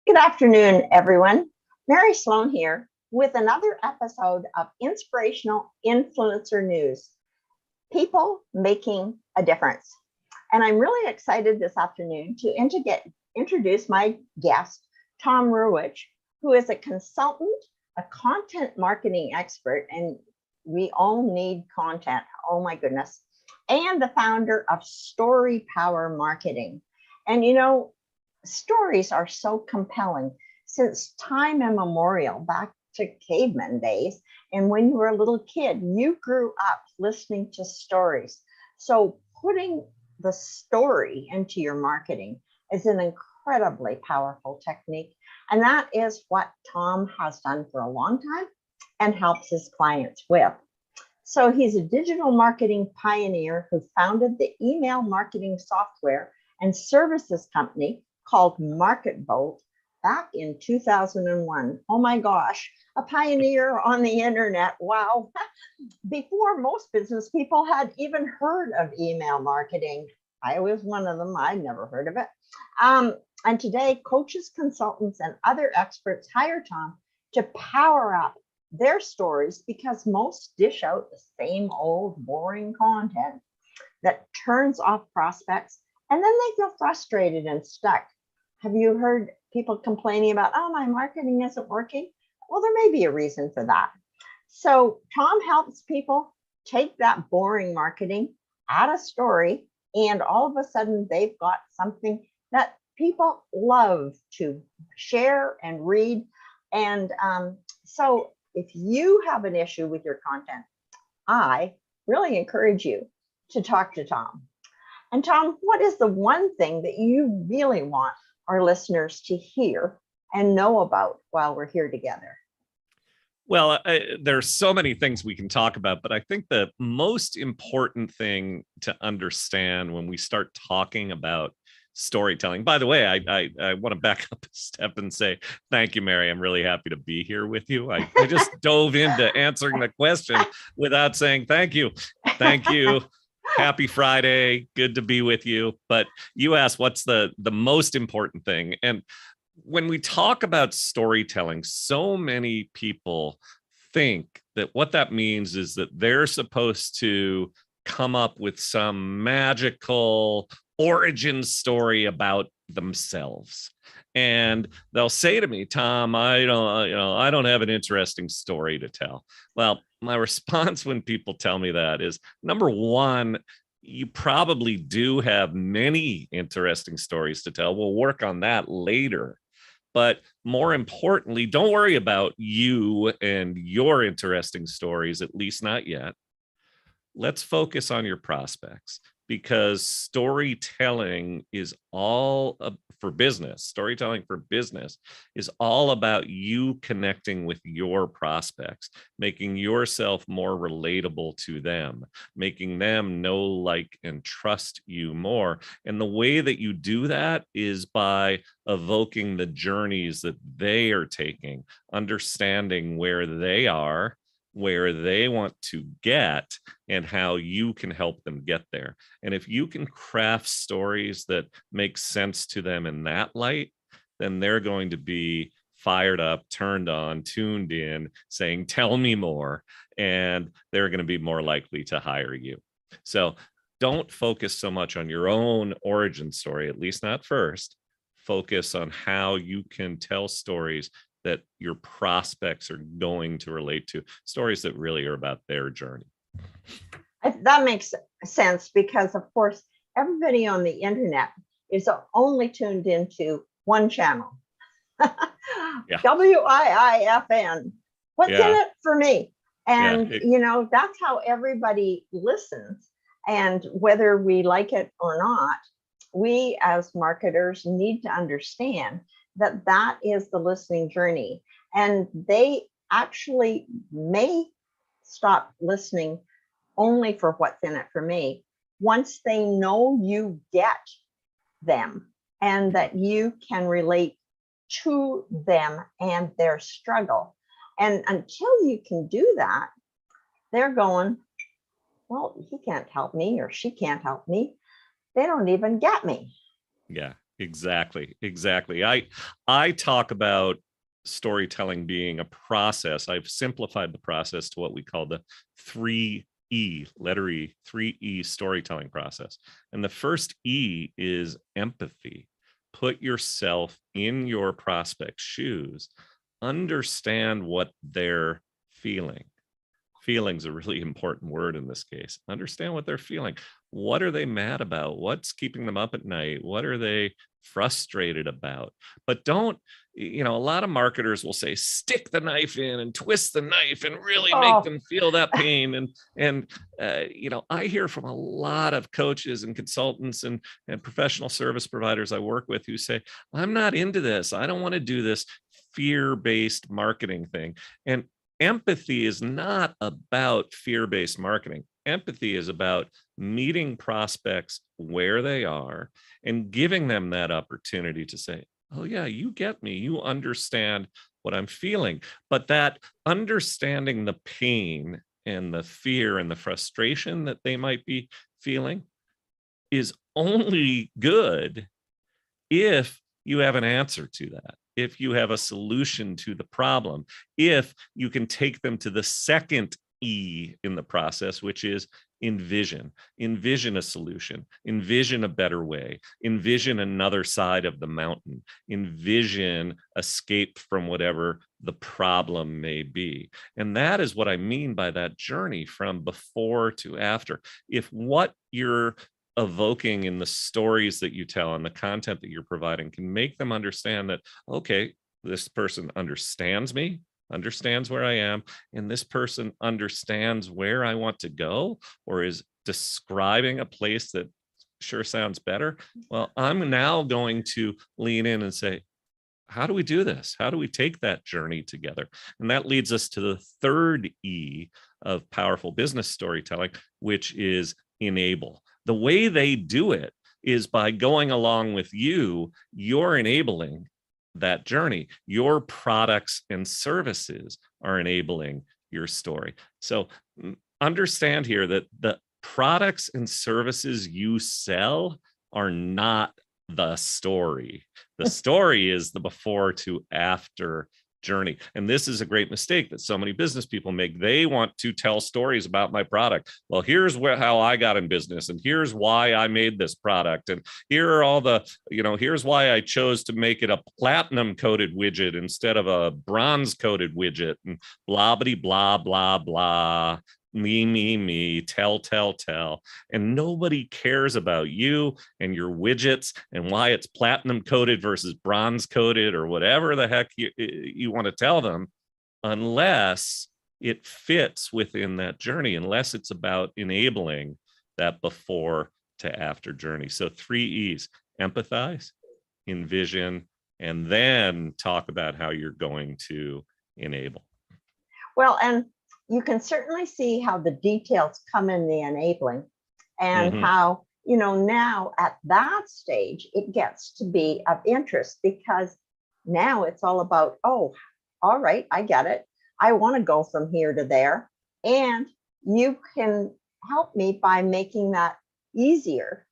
Good afternoon, everyone. Mary Sloan here with another episode of Inspirational Influencer News, people making a difference. And I'm really excited this afternoon to introduce my guest, Tom Ruwitch, who is a consultant, a content marketing expert, and we all need content. Oh my goodness. And the founder of Story Power Marketing. And stories are so compelling since time immemorial, back to caveman days. And when you were a little kid, you grew up listening to stories. So putting the story into your marketing is an incredibly powerful technique. And that is what Tom has done for a long time and helps his clients with. So he's a digital marketing pioneer who founded the email marketing software and services company called MarketVolt back in 2001. Oh my gosh, a pioneer on the internet. Wow. Before most business people had even heard of email marketing. I was one of them. I'd never heard of it. And today, coaches, consultants, and other experts hire Tom to power up their stories because most dish out the same old boring content that turns off prospects, and then they feel frustrated and stuck. Have you heard people complaining about, oh, my marketing isn't working? Well, there may be a reason for that. So Tom helps people take that boring marketing, add a story, and all of a sudden they've got something that people love to share and read. And so if you have an issue with your content, I really encourage you to talk to Tom. And Tom, what is the one thing that you really want our listeners to hear and know about while we're here together? Well, there's so many things we can talk about, but I think the most important thing to understand when we start talking about storytelling, by the way, I want to back up a step and say thank you, Mary. I'm really happy to be here with you. I just dove into answering the question without saying thank you. Thank you. Happy Friday. Good to be with you. But you asked what's the most important thing. And when we talk about storytelling, so many people think that what that means is that they're supposed to come up with some magical origin story about themselves. And they'll say to me, Tom, I don't have an interesting story to tell. Well, my response when people tell me that is, number one, you probably do have many interesting stories to tell. We'll work on that later. But more importantly, don't worry about you and your interesting stories, at least not yet. Let's focus on your prospects, because storytelling is all for business. Storytelling for business is all about you connecting with your prospects, making yourself more relatable to them, making them know, like, and trust you more. And the way that you do that is by evoking the journeys that they are taking, understanding where they are, where they want to get, and how you can help them get there. And if you can craft stories that make sense to them in that light, then they're going to be fired up, turned on, tuned in, saying, tell me more. And they're going to be more likely to hire you. So don't focus so much on your own origin story, at least not first. Focus on how you can tell stories that your prospects are going to relate to, stories that really are about their journey. That makes sense because, of course, everybody on the internet is only tuned into one channel. WIIFN. What's in it for me? And, that's how everybody listens. And whether we like it or not, we as marketers need to understand that that is the listening journey. And they actually may stop listening only for what's in it for me once they know you get them and that you can relate to them and their struggle. And until you can do that, they're going, well, he can't help me or she can't help me. They don't even get me. Yeah. Exactly. I talk about storytelling being a process. I've simplified the process to what we call the 3E, letter E, 3E storytelling process. And the first E is empathy. Put yourself in your prospect's shoes, understand what they're feeling. Feeling's a really important word in this case. Understand what they're feeling. What are they mad about? What's keeping them up at night? What are they frustrated about? But don't, a lot of marketers will say, stick the knife in and twist the knife and really make Oh, them feel that pain. And I hear from a lot of coaches and consultants and professional service providers I work with who say, I'm not into this. I don't want to do this fear-based marketing thing. And empathy is not about fear-based marketing. Empathy is about meeting prospects where they are and giving them that opportunity to say, oh yeah, you get me. You understand what I'm feeling. But that understanding the pain and the fear and the frustration that they might be feeling is only good if you have an answer to that, if you have a solution to the problem, if you can take them to the second E in the process, which is envision a solution, envision a better way, envision another side of the mountain, envision escape from whatever the problem may be. And that is what I mean by that journey from before to after. If what you're evoking in the stories that you tell and the content that you're providing can make them understand that, okay, this person understands me, understands where I am, and this person understands where I want to go, or is describing a place that sure sounds better. Well, I'm now going to lean in and say, how do we do this? How do we take that journey together? And that leads us to the third E of powerful business storytelling, which is enable. The way they do it is by going along with you. You're enabling that journey. Your products and services are enabling your story. So understand here that the products and services you sell are not the story. The story is the before to after journey. And this is a great mistake that so many business people make. They want to tell stories about my product. Well, here's how I got in business, and here's why I made this product, and here are all the, here's why I chose to make it a platinum coated widget instead of a bronze coated widget, and blah blah blah blah. Me, tell. And nobody cares about you and your widgets and why it's platinum coated versus bronze coated or whatever the heck you want to tell them, unless it fits within that journey, unless it's about enabling that before to after journey. So 3 E's: empathize, envision, and then talk about how you're going to enable. well, and you can certainly see how the details come in the enabling, and how, now at that stage, it gets to be of interest, because now it's all about, oh, all right, I get it. I want to go from here to there. And you can help me by making that easier.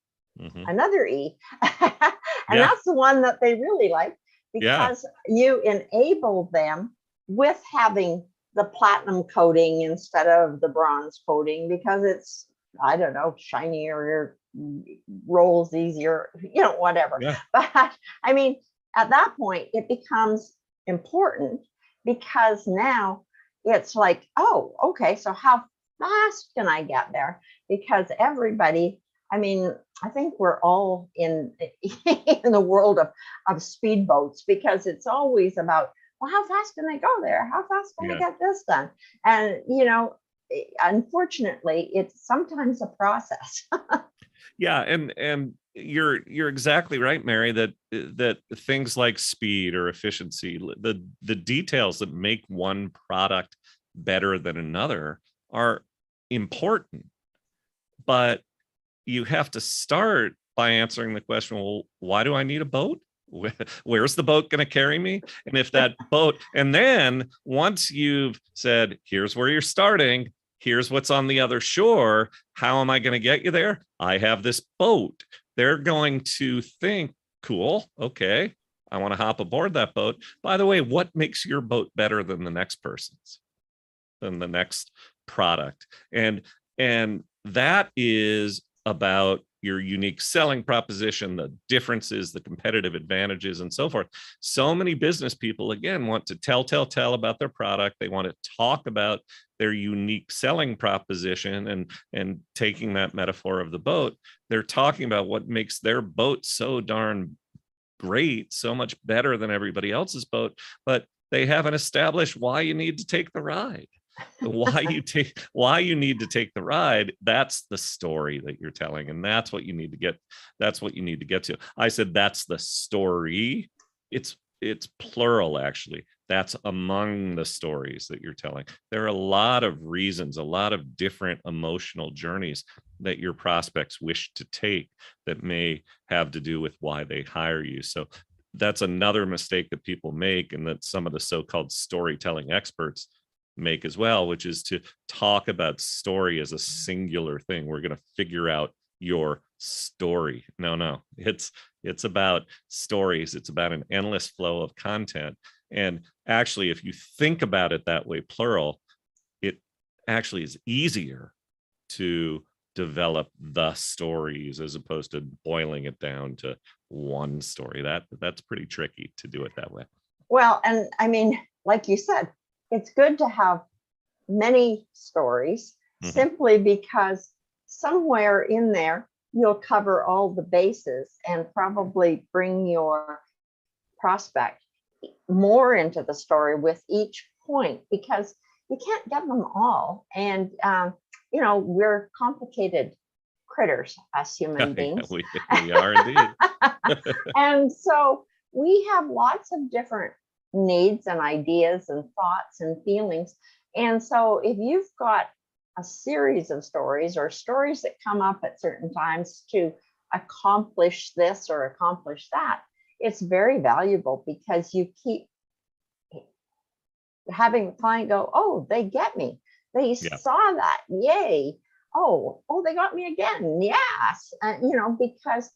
Another E. And that's the one that they really like, because you enable them with having the platinum coating instead of the bronze coating, because it's, I don't know, shinier, rolls easier, whatever. But I mean, at that point, it becomes important, because now it's like, oh, okay, so how fast can I get there? Because everybody, I mean, I think we're all in the world of speedboats, because it's always about, well, how fast can I go there? How fast can I get this done? And, unfortunately, it's sometimes a process. And you're exactly right, Mary, that things like speed or efficiency, the details that make one product better than another are important. But you have to start by answering the question, well, why do I need a boat? Where's the boat going to carry me? And if that boat, and then once you've said, here's where you're starting, here's what's on the other shore, how am I going to get you there? I have this boat. They're going to think Cool. Okay. I want to hop aboard that boat. By the way, what makes your boat better than the next person's, than the next product? And that is about your unique selling proposition, the differences, the competitive advantages, and so forth. So many business people, again, want to tell about their product. They want to talk about their unique selling proposition, and taking that metaphor of the boat, they're talking about what makes their boat so darn great, so much better than everybody else's boat, but they haven't established why you need to take the ride. Why you need to take the ride. That's the story that you're telling, and that's what you need to get to. I said that's the story. It's plural, actually. That's among the stories that you're telling. There are a lot of reasons, a lot of different emotional journeys that your prospects wish to take that may have to do with why they hire you. So that's another mistake that people make, and that some of the so-called storytelling experts make as well, which is to talk about story as a singular thing. We're going to figure out your story. No, it's about stories. It's about an endless flow of content. And actually, if you think about it that way, plural, it actually is easier to develop the stories as opposed to boiling it down to one story. That's pretty tricky to do it that way. Well, and I mean, like you said, it's good to have many stories, simply because somewhere in there you'll cover all the bases and probably bring your prospect more into the story with each point, because you can't get them all. And we're complicated critters as human beings. we are indeed. And so we have lots of different needs and ideas and thoughts and feelings. And so if you've got a series of stories, or stories that come up at certain times to accomplish this or accomplish that, it's very valuable, because you keep having the client go, oh, they get me. They saw that. Yay. Oh, they got me again. Yes. Because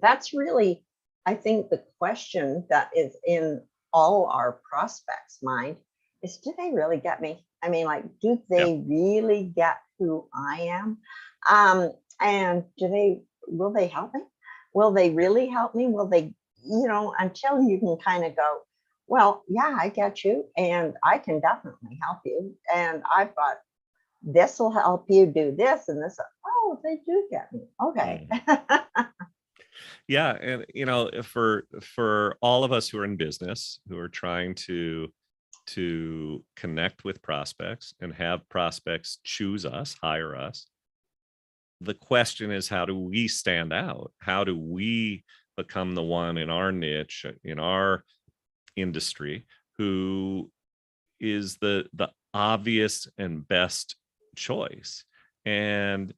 that's really, I think, the question that is in all our prospects' mind is, do they really get me? I mean, like, do they really get who I am? And will they help me? Will they really help me? Will they, until you can kind of go, well, yeah, I get you, and I can definitely help you. And I've got, this will help you do this and this. Oh, they do get me. Okay. Yeah. And, for all of us who are in business, who are trying to connect with prospects and have prospects choose us, hire us, the question is, how do we stand out? How do we become the one in our niche, in our industry, who is the obvious and best choice? And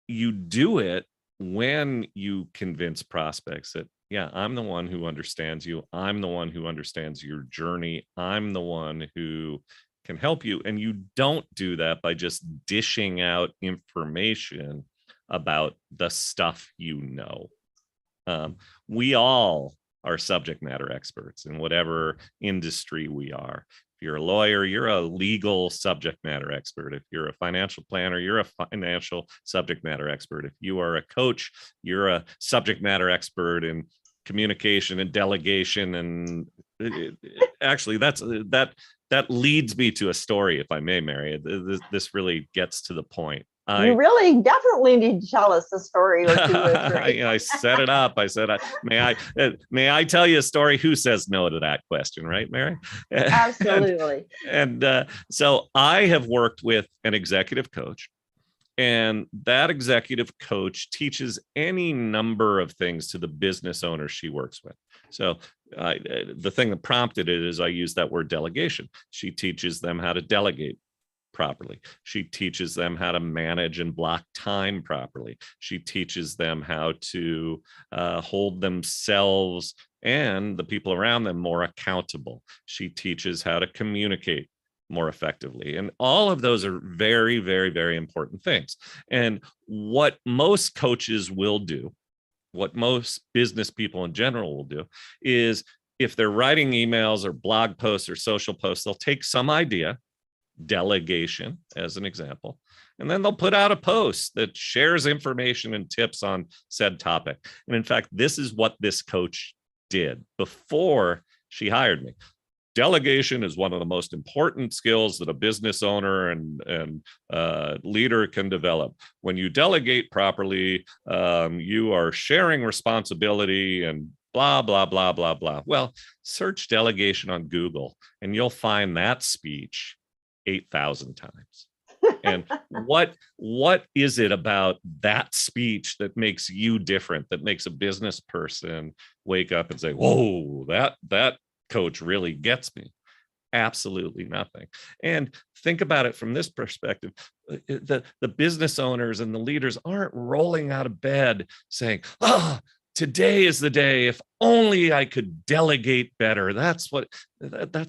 you do it when you convince prospects that, yeah, I'm the one who understands you. I'm the one who understands your journey. I'm the one who can help you. And you don't do that by just dishing out information about the stuff you know. We all are subject matter experts in whatever industry we are. If you're a lawyer, you're a legal subject matter expert. If you're a financial planner, you're a financial subject matter expert. If you are a coach, you're a subject matter expert in communication and delegation. And actually, that leads me to a story, if I may, Mary. This really gets to the point. You really definitely need to tell us a story or two or three. I set it up. I said, may I tell you a story? Who says no to that question, right, Mary? Absolutely. And so I have worked with an executive coach, and that executive coach teaches any number of things to the business owner she works with. So the thing that prompted it is I use that word delegation. She teaches them how to delegate properly. She teaches them how to manage and block time properly. She teaches them how to hold themselves and the people around them more accountable. She teaches how to communicate more effectively. And all of those are very, very, very important things. And what most coaches will do what most business people in general will do is, if they're writing emails or blog posts or social posts, they'll take some idea, delegation as an example, and then they'll put out a post that shares information and tips on said topic. And in fact, this is what this coach did before she hired me. Delegation is one of the most important skills that a business owner and leader can develop. When you delegate properly, you are sharing responsibility and blah, blah, blah, blah, blah. Well, search delegation on Google and you'll find that speech 8,000 times. And what is it about that speech that makes you different, that makes a business person wake up and say, whoa, that coach really gets me? Absolutely nothing. And think about it from this perspective. The business owners and the leaders aren't rolling out of bed saying, today is the day, if only I could delegate better. That's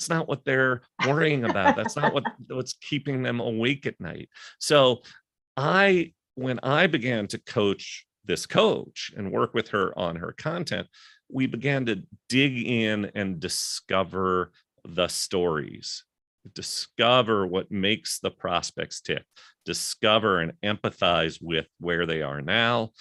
not what they're worrying about. That's not what's keeping them awake at night. So when I began to coach this coach and work with her on her content, we began to dig in and discover the stories, discover what makes the prospects tick, discover and empathize with where they are now,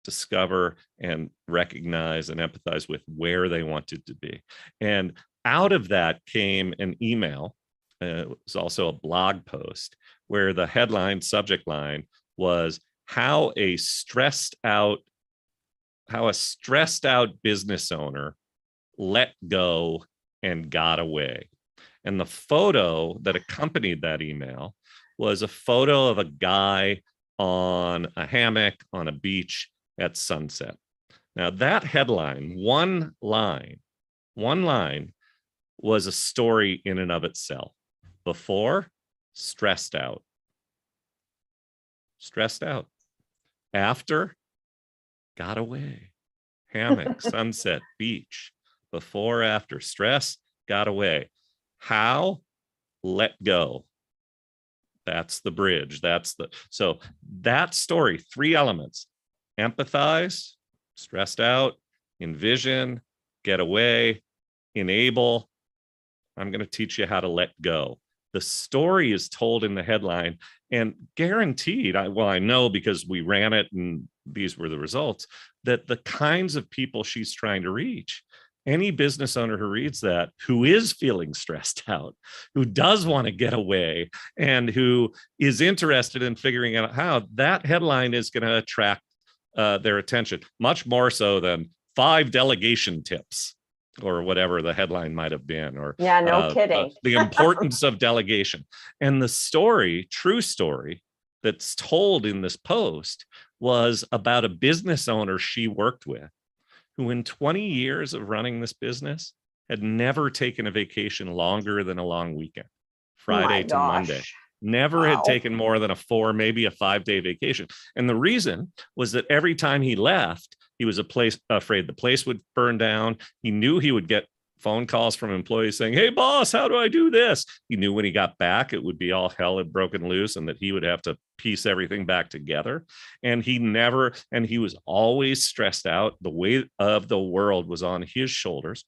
discover and recognize and empathize with where they wanted to be. And out of that came an email. It was also a blog post where the headline subject line was how a stressed out business owner let go and got away. And the photo that accompanied that email was a photo of a guy on a hammock on a beach at sunset. Now that headline, one line was a story in and of itself. Before, stressed out. After, got away. Hammock, sunset, beach. Before, after, stress, got away. How? Let go. That's the bridge. So that story, 3 elements: empathize, stressed out, envision, get away, enable. I'm going to teach you how to let go. The story is told in the headline, and guaranteed, I know because we ran it and these were the results, that the kinds of people she's trying to reach, any business owner who reads that, who is feeling stressed out, who does want to get away, and who is interested in figuring out how, that headline is going to attract their attention, much more so than 5 delegation tips or whatever the headline might have been, or yeah, no kidding. The importance of delegation. And the story, true story, that's told in this post was about a business owner she worked with, who in 20 years of running this business had never taken a vacation longer than a long weekend, Friday to Monday. Never had taken more than a 4, maybe a 5-day vacation. And the reason was that every time he left, he was afraid the place would burn down. He knew he would get phone calls from employees saying, hey, boss, how do I do this? He knew when he got back, it would be all hell had broken loose and that he would have to piece everything back together. And he was always stressed out. The weight of the world was on his shoulders,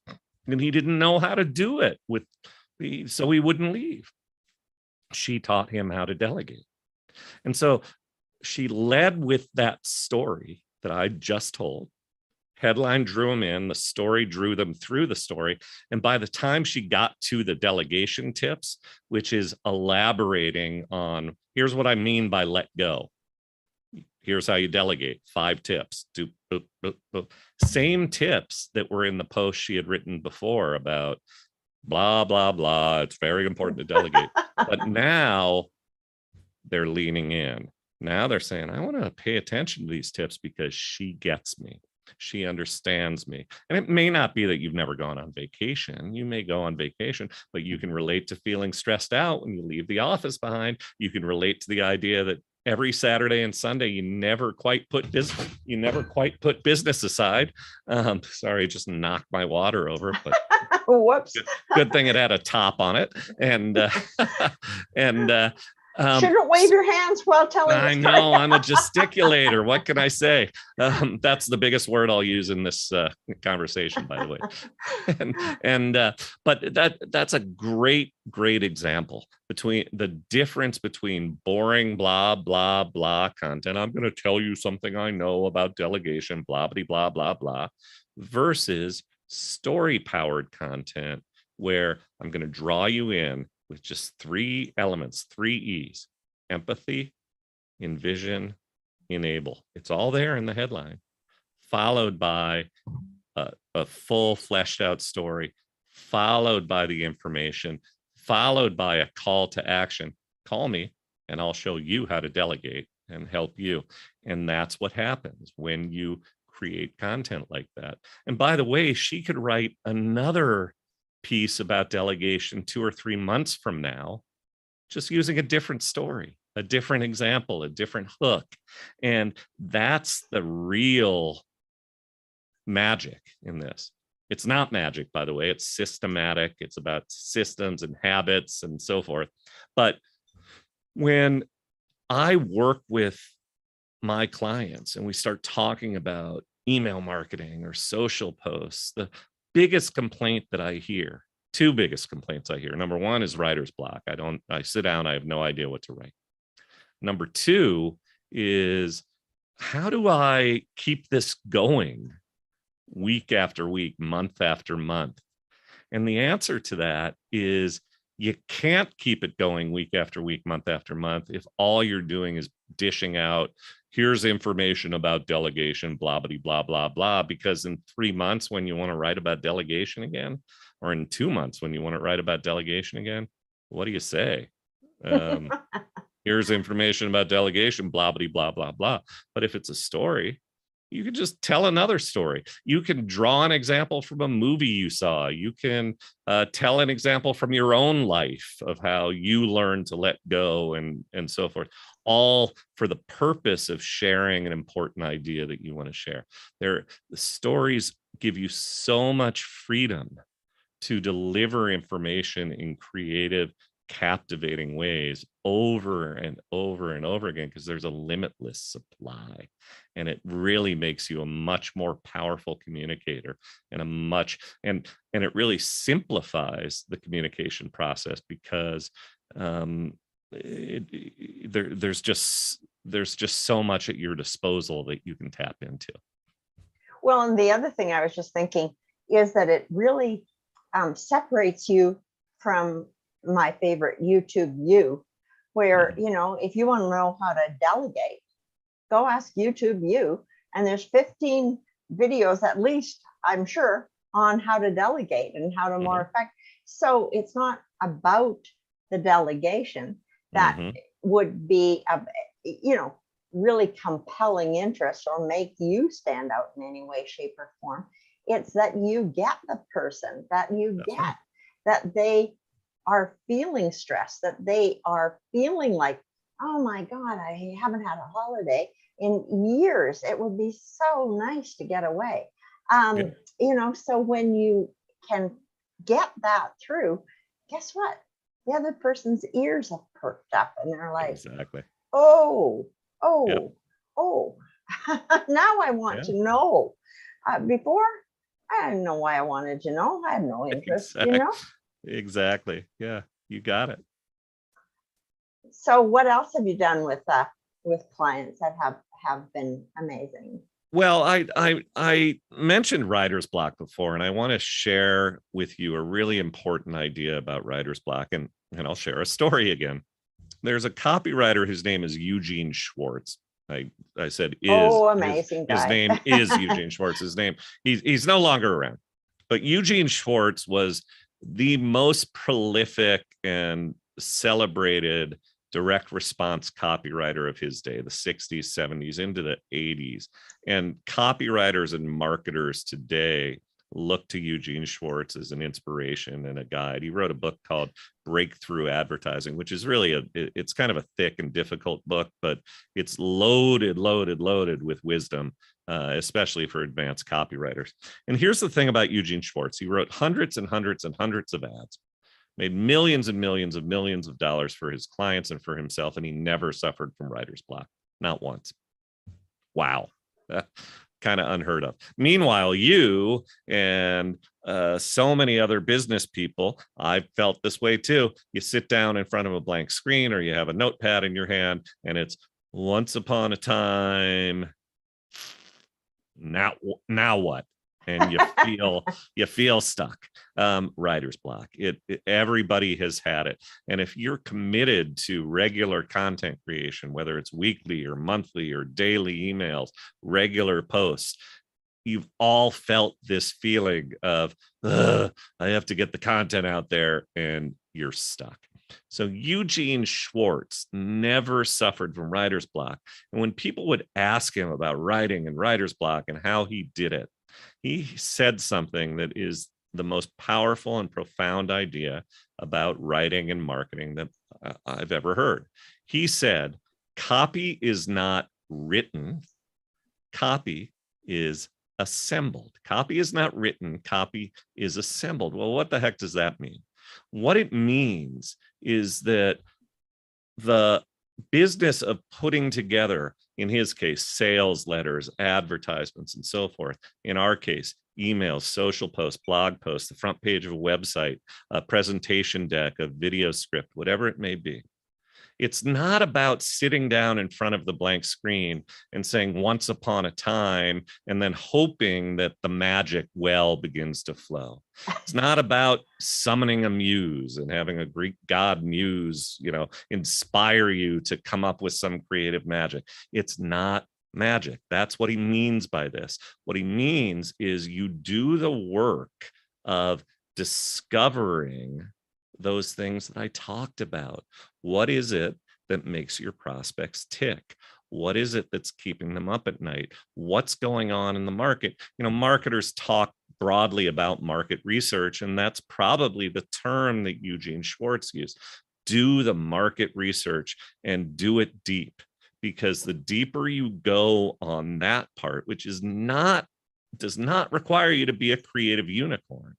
and he didn't know how to do it so he wouldn't leave. She taught him how to delegate. And so she led with that story that I just told. Headline drew them in, the story drew them through the story. And by the time she got to the delegation tips, which is elaborating on, here's what I mean by let go. Here's how you delegate, 5 tips. Same tips that were in the post she had written before about blah, blah, blah. It's very important to delegate. But now they're leaning in. Now they're saying, I want to pay attention to these tips because she gets me. She understands me. And it may not be that you've never gone on vacation. You may go on vacation, but you can relate to feeling stressed out when you leave the office behind. You can relate to the idea that every Saturday and Sunday, you never quite put business aside. Sorry, just knocked my water over, but whoops. Good thing it had a top on it. And Shouldn't wave your hands while telling I the story. know, I'm a gesticulator. What can I say? That's the biggest word I'll use in this conversation, by the way. But that's a great example between the difference between boring blah blah blah content. I'm going to tell you something I know about delegation, blah blah blah blah, versus story powered content where I'm going to draw you in with just 3 elements, 3 E's: empathy, envision, enable. It's all there in the headline, followed by a full fleshed out story, followed by the information, followed by a call to action. Call me and I'll show you how to delegate and help you. And that's what happens when you create content like that. And by the way, she could write another piece about delegation 2 or 3 months from now, just using a different story, a different example, a different hook. And that's the real magic in this. It's not magic, by the way. It's systematic. It's about systems and habits and so forth. But when I work with my clients and we start talking about email marketing or social posts, the biggest complaint that I hear, 2 biggest complaints I hear. Number 1 is writer's block. I sit down, I have no idea what to write. Number 2 is, how do I keep this going week after week, month after month? And the answer to that is, you can't keep it going week after week, month after month, if all you're doing is dishing out, here's information about delegation, blah, blah, blah, blah, blah. Because in 3 months, when you want to write about delegation again, or in 2 months, when you want to write about delegation again, what do you say? Here's information about delegation, blah, blah, blah, blah, blah. But if it's a story, you can just tell another story. You can draw an example from a movie you saw. You can tell an example from your own life of how you learned to let go and so forth, all for the purpose of sharing an important idea that you want to share. The stories give you so much freedom to deliver information in creative, captivating ways over and over and over again, because there's a limitless supply, and it really makes you a much more powerful communicator, and it really simplifies the communication process, because there's just so much at your disposal that you can tap into. Well, and the other thing I was just thinking is that it really separates you from my favorite YouTube You, where, if you want to know how to delegate, go ask YouTube You, and there's 15 videos at least, I'm sure, on how to delegate and how to more effect. So it's not about the delegation that would be really compelling interest or make you stand out in any way, shape, or form. It's that you get the person, that you get right, that they are feeling stressed, that they are feeling like, oh my God, I haven't had a holiday in years. It would be so nice to get away. So when you can get that through, guess what? The other person's ears have perked up and they're like, exactly. Oh, now I want to know. Before, I didn't know why I wanted to know. I had no interest, Exactly. Yeah, you got it. So what else have you done with clients that have been amazing? Well, I mentioned writer's block before, and I want to share with you a really important idea about writer's block, and I'll share a story again. There's a copywriter whose name is Eugene Schwartz. I said is. Oh, amazing guy. His name is Eugene Schwartz. His name, he's no longer around. But Eugene Schwartz was the most prolific and celebrated direct response copywriter of his day, the 60s, 70s, into the 80s. And copywriters and marketers today look to Eugene Schwartz as an inspiration and a guide. He wrote a book called Breakthrough Advertising, which is really it's kind of a thick and difficult book, but it's loaded with wisdom, especially for advanced copywriters. And here's the thing about Eugene Schwartz. He wrote hundreds and hundreds and hundreds of ads, made millions and millions of dollars for his clients and for himself, and he never suffered from writer's block, not once. Wow. Kind of unheard of. Meanwhile, you and so many other business people, I've felt this way too. You sit down in front of a blank screen, or you have a notepad in your hand, and it's once upon a time. Now what? And you feel stuck. Writer's block. Everybody has had it. And if you're committed to regular content creation, whether it's weekly or monthly or daily emails, regular posts, you've all felt this feeling of, I have to get the content out there, and you're stuck. So Eugene Schwartz never suffered from writer's block. And when people would ask him about writing and writer's block and how he did it, he said something that is the most powerful and profound idea about writing and marketing that I've ever heard. He said, copy is not written, copy is assembled. Copy is not written, copy is assembled. Well, what the heck does that mean? What it means is that the business of putting together, in his case, sales letters, advertisements, and so forth. In our case, emails, social posts, blog posts, the front page of a website, a presentation deck, a video script, whatever it may be. It's not about sitting down in front of the blank screen and saying once upon a time, and then hoping that the magic well begins to flow. It's not about summoning a muse and having a Greek god muse, inspire you to come up with some creative magic. It's not magic. That's what he means by this. What he means is you do the work of discovering those things that I talked about. What is it that makes your prospects tick? What is it that's keeping them up at night? What's going on in the market? Marketers talk broadly about market research, and that's probably the term that Eugene Schwartz used. Do the market research and do it deep, because the deeper you go on that part, which does not require you to be a creative unicorn.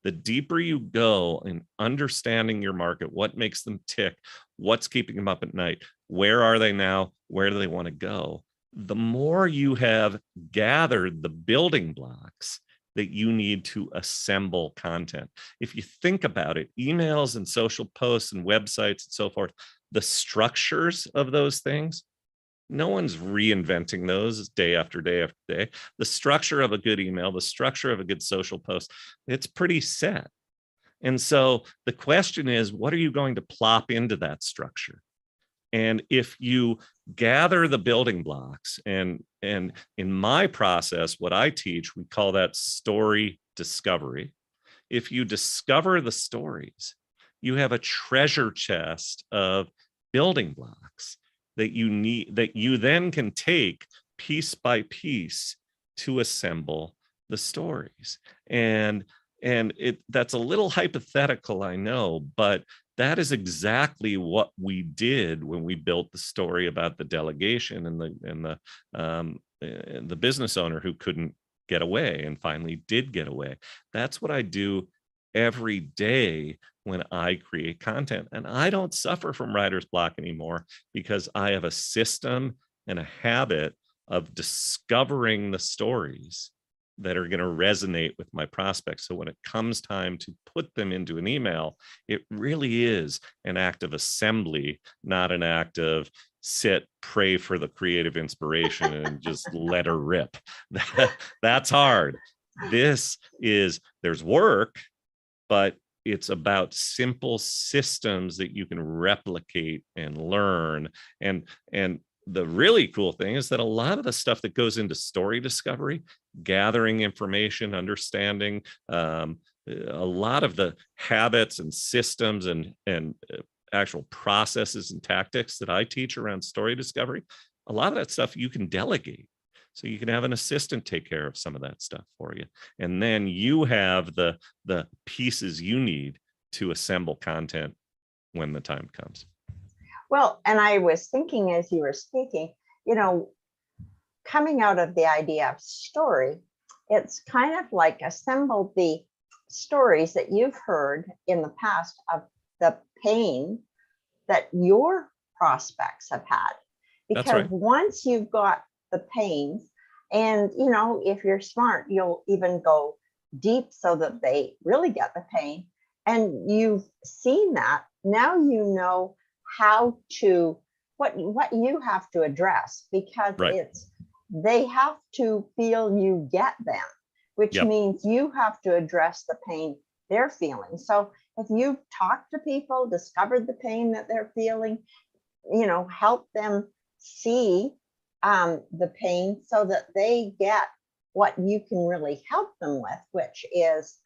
The deeper you go in understanding your market, what makes them tick, what's keeping them up at night, where are they now, where do they want to go, the more you have gathered the building blocks that you need to assemble content. If you think about it, emails and social posts and websites and so forth, the structures of those things, no one's reinventing those day after day after day. The structure of a good email, the structure of a good social post, it's pretty set. And so the question is, what are you going to plop into that structure? And if you gather the building blocks, and in my process, what I teach, we call that story discovery. If you discover the stories, you have a treasure chest of building blocks that you need, that you then can take piece by piece to assemble the stories. And that's a little hypothetical, I know, but that is exactly what we did when we built the story about the delegation and the business owner who couldn't get away and finally did get away. That's what I do every day when I create content. And I don't suffer from writer's block anymore, because I have a system and a habit of discovering the stories that are going to resonate with my prospects. So when it comes time to put them into an email, it really is an act of assembly, not an act of sit, pray for the creative inspiration and just let her rip. That's hard. There's work, but it's about simple systems that you can replicate and learn. And the really cool thing is that a lot of the stuff that goes into story discovery, gathering information, understanding, a lot of the habits and systems and actual processes and tactics that I teach around story discovery, a lot of that stuff you can delegate. So you can have an assistant take care of some of that stuff for you. And then you have the pieces you need to assemble content when the time comes. Well, and I was thinking as you were speaking, coming out of the idea of story, it's kind of like assemble the stories that you've heard in the past of the pain that your prospects have had. That's Because right. once you've got the pains, and you know, if you're smart, you'll even go deep so that they really get the pain. And you've seen that. Now you know how to what you have to address, because Right. it's they have to feel you get them, which Yep. means you have to address the pain they're feeling. So if you've talked to people, discovered the pain that they're feeling, you know, help them see the pain so that they get what you can really help them with, which is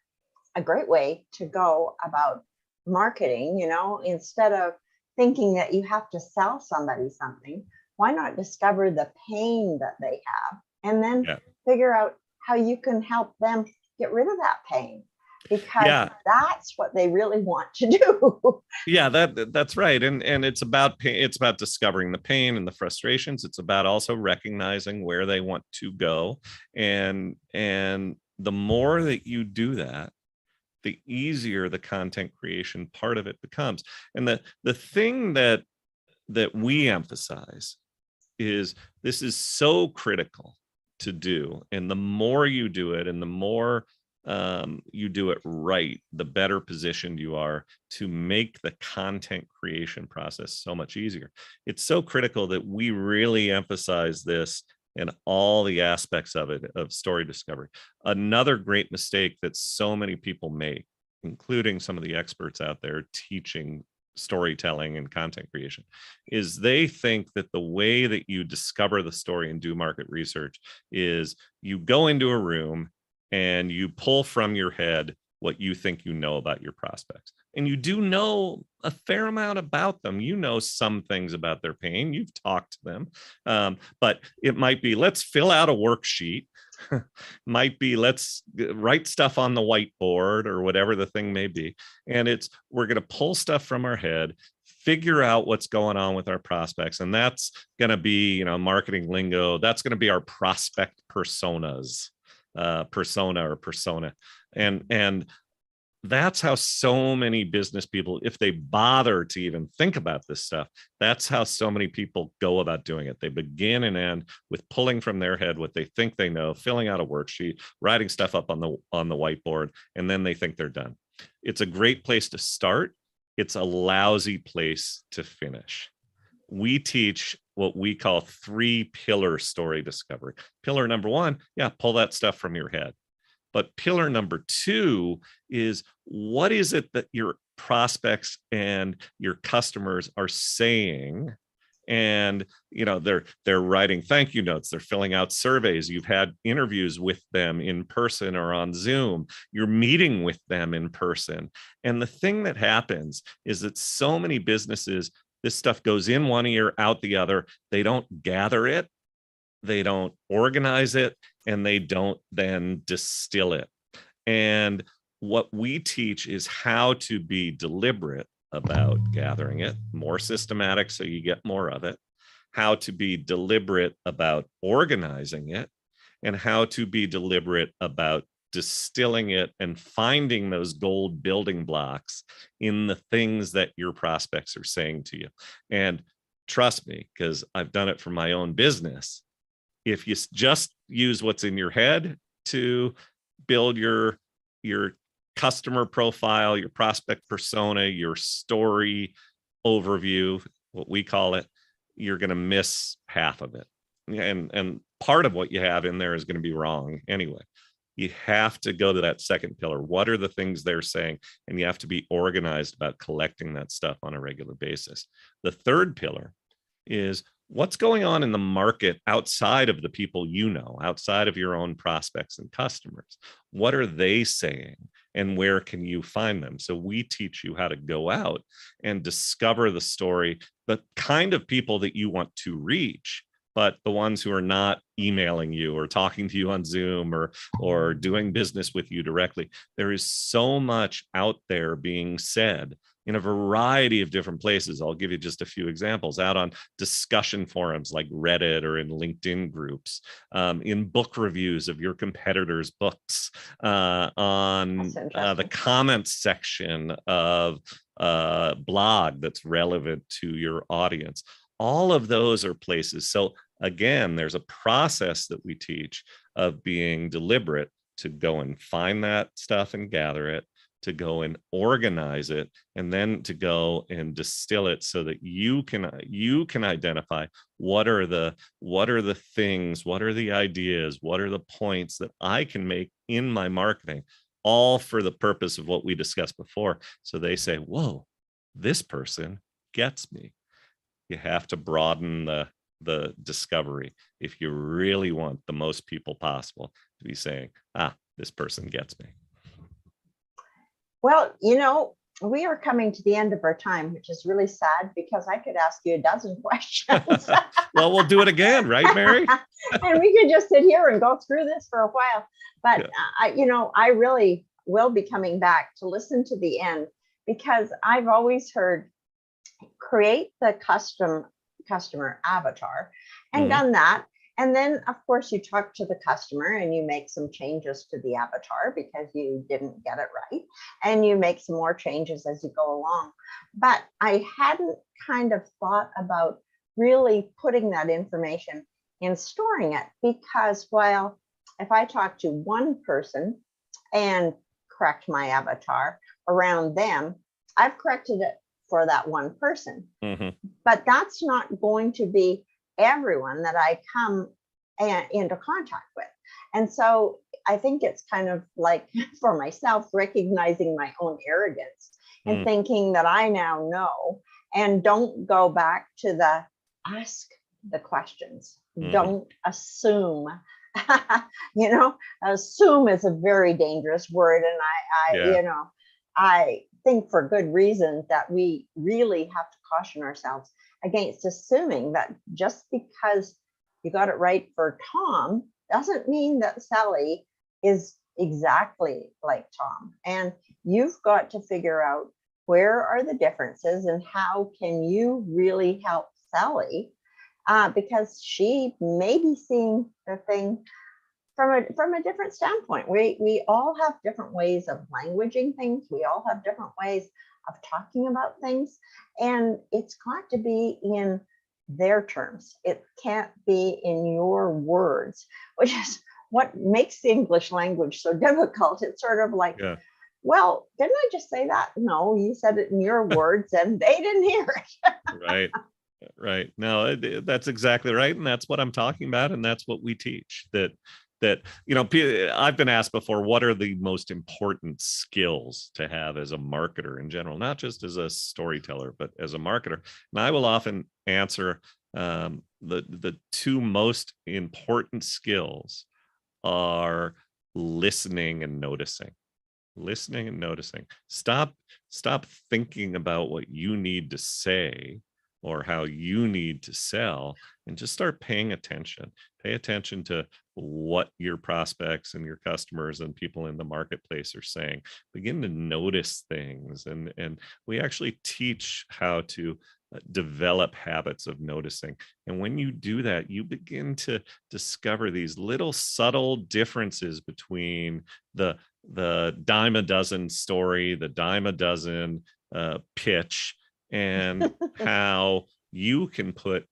a great way to go about marketing. You know, instead of thinking that you have to sell somebody something, why not discover the pain that they have and then Yeah. figure out how you can help them get rid of that pain, because Yeah. that's what they really want to do. Yeah, that's right. And it's about pain, it's about discovering the pain and the frustrations. It's about also recognizing where they want to go. And the more that you do that, the easier the content creation part of it becomes. And the thing that we emphasize is this is so critical to do. And the more you do it and the more you do it right, the better positioned you are to make the content creation process so much easier. It's so critical that we really emphasize this in all the aspects of it, of story discovery. Another great mistake that so many people make, including some of the experts out there teaching storytelling and content creation, is they think that the way that you discover the story and do market research is you go into a room and you pull from your head what you think you know about your prospects. And you do know a fair amount about them. You know some things about their pain. You've talked to them. But it might be, let's fill out a worksheet. Might be, let's write stuff on the whiteboard or whatever the thing may be. And it's, we're going to pull stuff from our head, figure out what's going on with our prospects. And that's going to be, you know, marketing lingo. That's going to be our prospect personas. Persona. And that's how so many business people, if they bother to even think about this stuff, that's how so many people go about doing it. They begin and end with pulling from their head what they think they know, filling out a worksheet, writing stuff up on the whiteboard, and then they think they're done. It's a great place to start. It's a lousy place to finish. We teach what we call 3-pillar story discovery. Pillar number 1, yeah, pull that stuff from your head. But pillar number 2 is, what is it that your prospects and your customers are saying? And you know, they're writing thank you notes, they're filling out surveys, you've had interviews with them in person or on Zoom, you're meeting with them in person. And the thing that happens is that so many businesses, this stuff goes in one ear, out the other. They don't gather it, they don't organize it, and they don't then distill it. And what we teach is how to be deliberate about gathering it, more systematic so you get more of it, how to be deliberate about organizing it, and how to be deliberate about distilling it and finding those gold building blocks in the things that your prospects are saying to you. And trust me, because I've done it for my own business, if you just use what's in your head to build your customer profile, your prospect persona, your story overview, what we call it, you're going to miss half of it. And part of what you have in there is going to be wrong anyway. You have to go to that second pillar. What are the things they're saying? And you have to be organized about collecting that stuff on a regular basis. The third pillar is, what's going on in the market outside of the people you know, outside of your own prospects and customers? What are they saying? And where can you find them? So we teach you how to go out and discover the story, the kind of people that you want to reach, but the ones who are not emailing you or talking to you on Zoom or doing business with you directly. There is so much out there being said in a variety of different places. I'll give you just a few examples: out on discussion forums like Reddit or in LinkedIn groups, in book reviews of your competitors' books, on the comments section of a blog that's relevant to your audience. All of those are places. So again, there's a process that we teach of being deliberate to go and find that stuff and gather it, to go and organize it, and then to go and distill it so that you can identify what are the things, what are the ideas, what are the points that I can make in my marketing, all for the purpose of what we discussed before. So they say, whoa, this person gets me. You have to broaden the discovery if you really want the most people possible to be saying, this person gets me. Well, we are coming to the end of our time, which is really sad because I could ask you a dozen questions. Well, we'll do it again, right, Mary? And we could just sit here and go through this for a while. But, I really will be coming back to listen to the end, because I've always heard create the customer avatar and done that. And then, of course, you talk to the customer and you make some changes to the avatar because you didn't get it right. And you make some more changes as you go along. But I hadn't kind of thought about really putting that information and storing it, because while if I talk to one person and correct my avatar around them, I've corrected it for that one person. But that's not going to be everyone that I come into contact with. And so I think it's kind of like, for myself, recognizing my own arrogance and thinking that I now know, and don't go back to the ask the questions. Don't assume. Assume is a very dangerous word. And I think for good reason that we really have to caution ourselves against assuming that just because you got it right for Tom doesn't mean that Sally is exactly like Tom. And you've got to figure out where are the differences and how can you really help Sally, because she may be seeing the thing from a different standpoint. We all have different ways of languaging things. We all have different ways of talking about things, and it's got to be in their terms. It can't be in your words, which is what makes the English language so difficult. It's sort of like, well, didn't I just say that? No, you said it in your words and they didn't hear it. Right. No, that's exactly right. And that's what I'm talking about. And that's what we teach. That I've been asked before, what are the most important skills to have as a marketer in general, not just as a storyteller, but as a marketer? And I will often answer the two most important skills are listening and noticing. Stop thinking about what you need to say or how you need to sell, and just start paying attention. Pay attention to what your prospects and your customers and people in the marketplace are saying. Begin to notice things. And we actually teach how to develop habits of noticing. And when you do that, you begin to discover these little subtle differences between the dime a dozen story, the dime a dozen pitch, and how you can put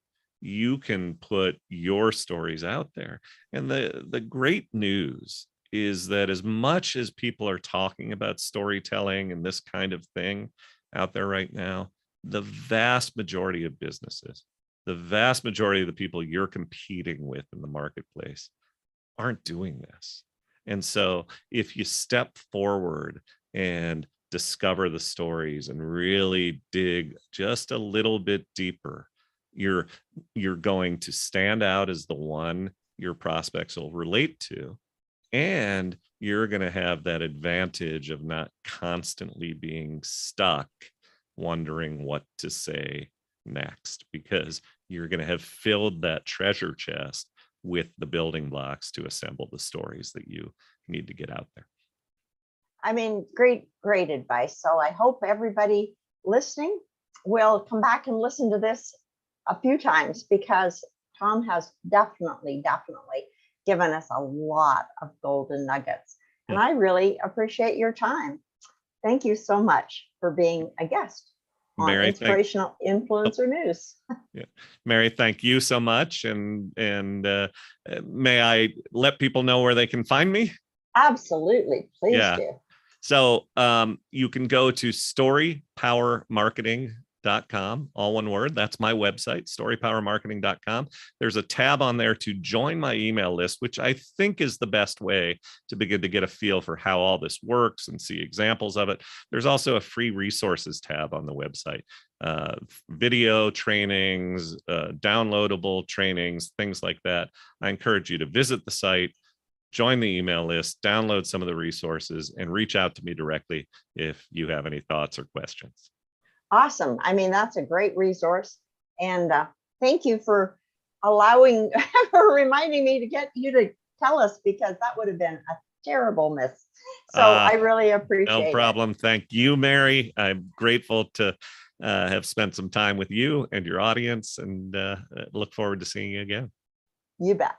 your stories out there. And the great news is that as much as people are talking about storytelling and this kind of thing out there right now, the vast majority of businesses, the vast majority of the people you're competing with in the marketplace aren't doing this. And so if you step forward and discover the stories and really dig just a little bit deeper, you're going to stand out as the one your prospects will relate to, and you're going to have that advantage of not constantly being stuck wondering what to say next, because you're going to have filled that treasure chest with the building blocks to assemble the stories that you need to get out there. I mean, great advice. So I hope everybody listening will come back and listen to this a few times, because Tom has definitely given us a lot of golden nuggets. And I really appreciate your time. Thank you so much for being a guest on Mary, Inspirational Influencer News. Yeah. Mary, thank you so much. And may I let people know where they can find me? Absolutely. Please do. So you can go to storypowermarketing.com, all one word. That's my website, storypowermarketing.com. There's a tab on there to join my email list, which I think is the best way to begin to get a feel for how all this works and see examples of it. There's also a free resources tab on the website, video trainings, downloadable trainings, things like that. I encourage you to visit the site, join the email list, download some of the resources, and reach out to me directly if you have any thoughts or questions. Awesome. I mean, that's a great resource. And thank you for allowing, for reminding me to get you to tell us, because that would have been a terrible miss. So I really appreciate it. No problem. Thank you, Mary. I'm grateful to have spent some time with you and your audience, and look forward to seeing you again. You bet.